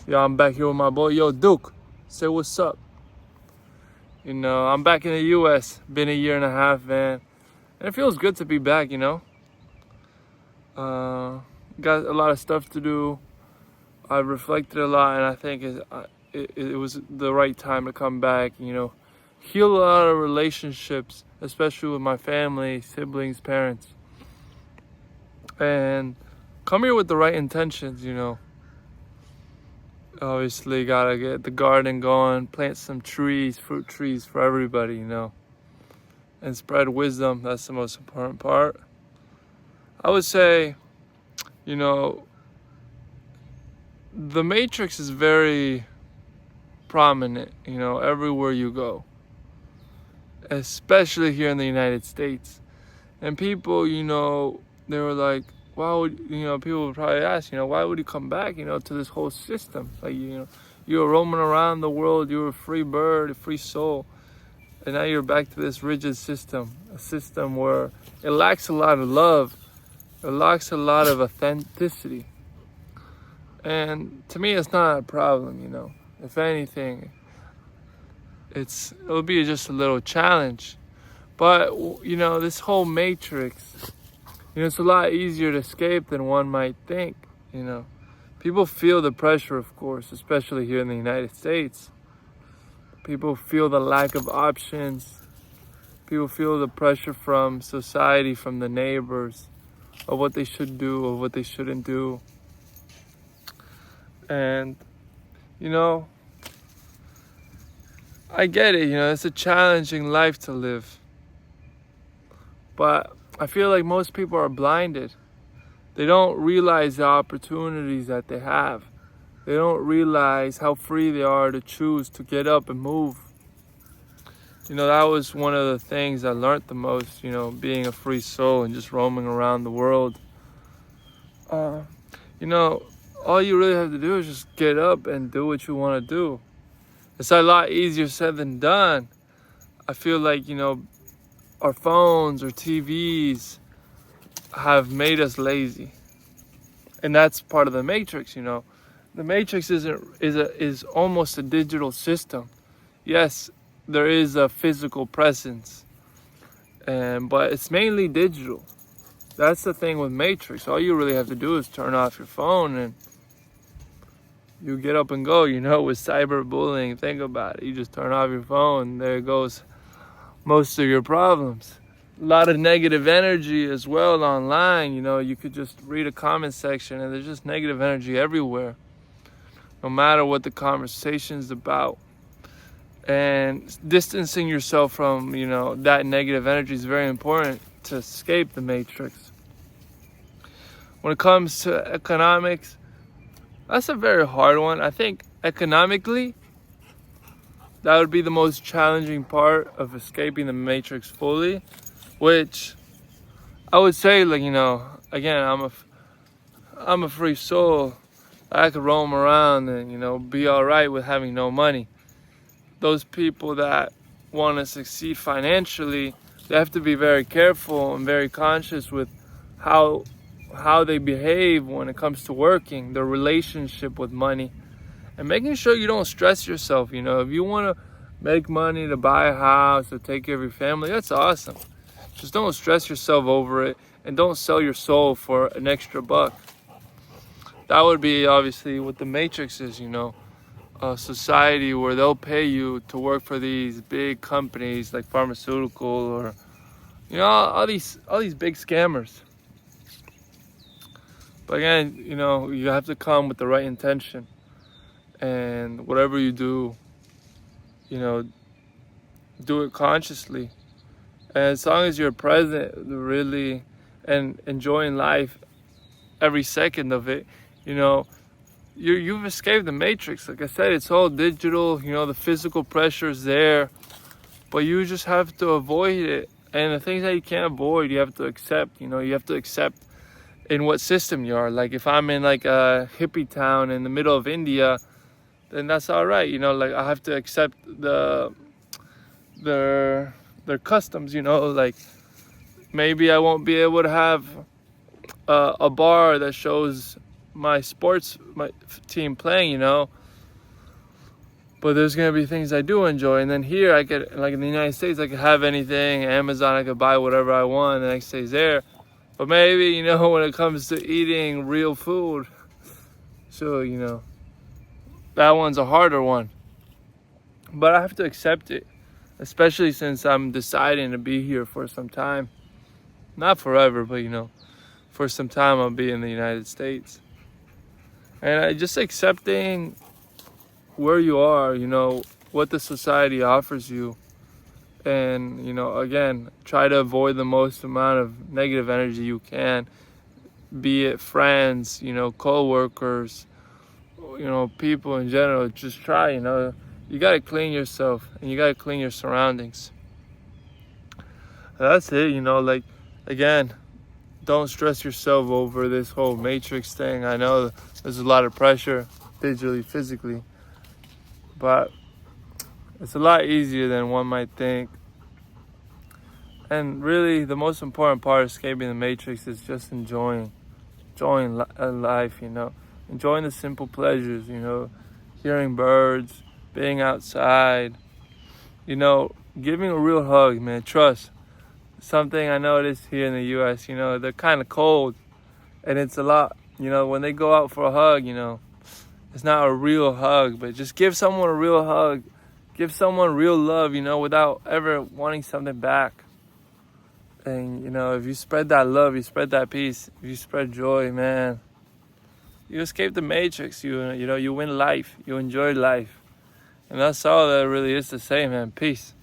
Yo, I'm back here with my boy. Yo, Duke, say what's up. I'm back in the U.S. Been a year and a half, man. And it feels good to be back. Got a lot of stuff to do. I've reflected a lot, and I think it was the right time to come back, Heal a lot of relationships, especially with my family, siblings, parents. And come here with the right intentions. Obviously, gotta get the garden going, plant some trees, fruit trees for everybody, and spread wisdom. That's the most important part. I would say, the matrix is very prominent, everywhere you go, especially here in the United States. And people, they were like, why would, people would probably ask, why would you come back, to this whole system? Like, you were roaming around the world, you were a free bird, a free soul, and now you're back to this rigid system, a system where it lacks a lot of love, it lacks a lot of authenticity. And to me, it's not a problem, If anything, it'll be just a little challenge. But, this whole matrix, it's a lot easier to escape than one might think, People feel the pressure, of course, especially here in the United States. People feel the lack of options. People feel the pressure from society, from the neighbors, of what they should do, of what they shouldn't do. And, I get it, it's a challenging life to live. But I feel like most people are blinded. They don't realize the opportunities that they have. They don't realize how free they are to choose to get up and move. That was one of the things I learned the most, being a free soul and just roaming around the world. All you really have to do is just get up and do what you want to do. It's a lot easier said than done. I feel like, our phones or TVs have made us lazy. And that's part of the matrix, The matrix is almost a digital system. Yes, there is a physical presence, but it's mainly digital. That's the thing with matrix. All you really have to do is turn off your phone and you get up and go, with cyberbullying. Think about it. You just turn off your phone, there goes most of your problems. A lot of negative energy as well online. You could just read a comment section and there's just negative energy everywhere, no matter what the conversation's about. And distancing yourself from, that negative energy is very important to escape the matrix. When it comes to economics, that's a very hard one. I think economically, that would be the most challenging part of escaping the matrix fully, which I would say, again, I'm a free soul. I could roam around and, be all right with having no money. Those people that want to succeed financially, they have to be very careful and very conscious with how they behave when it comes to working, their relationship with money, and making sure you don't stress yourself. If you want to make money to buy a house, to take care of your family, that's awesome. Just don't stress yourself over it, and don't sell your soul for an extra buck. That would be obviously what the matrix is, a society where they'll pay you to work for these big companies like pharmaceutical or, all these big scammers. But again, you have to come with the right intention. And whatever you do, do it consciously. And as long as you're present, really, and enjoying life every second of it, you've escaped the matrix. Like I said, it's all digital, the physical pressure is there, but you just have to avoid it. And the things that you can't avoid, you have to accept. You have to accept in what system you are. Like if I'm in like a hippie town in the middle of India, then that's all right. I have to accept their customs. Like maybe I won't be able to have a bar that shows my team playing, but there's gonna be things I do enjoy. And then here I could, like in the United States, I could have anything. Amazon, I could buy whatever I want. The next day's there. But maybe, when it comes to eating real food, so, that one's a harder one. But I have to accept it, especially since I'm deciding to be here for some time. Not forever, but, for some time I'll be in the United States. And I just accepting where you are, what the society offers you. And, again, try to avoid the most amount of negative energy you can, be it friends, co-workers, people in general. Just try, you got to clean yourself and you got to clean your surroundings. That's it, again, don't stress yourself over this whole matrix thing. I know there's a lot of pressure digitally, physically, but it's a lot easier than one might think. And really, the most important part of escaping the matrix is just enjoying life, enjoying the simple pleasures, hearing birds, being outside, giving a real hug, man. Trust. Something I noticed here in the U.S., they're kind of cold, and it's a lot, when they go out for a hug, it's not a real hug, but just give someone a real hug. Give someone real love, without ever wanting something back. And, if you spread that love, you spread that peace, if you spread joy, man, you escape the matrix. You win life. You enjoy life. And that's all that really is to say, man. Peace.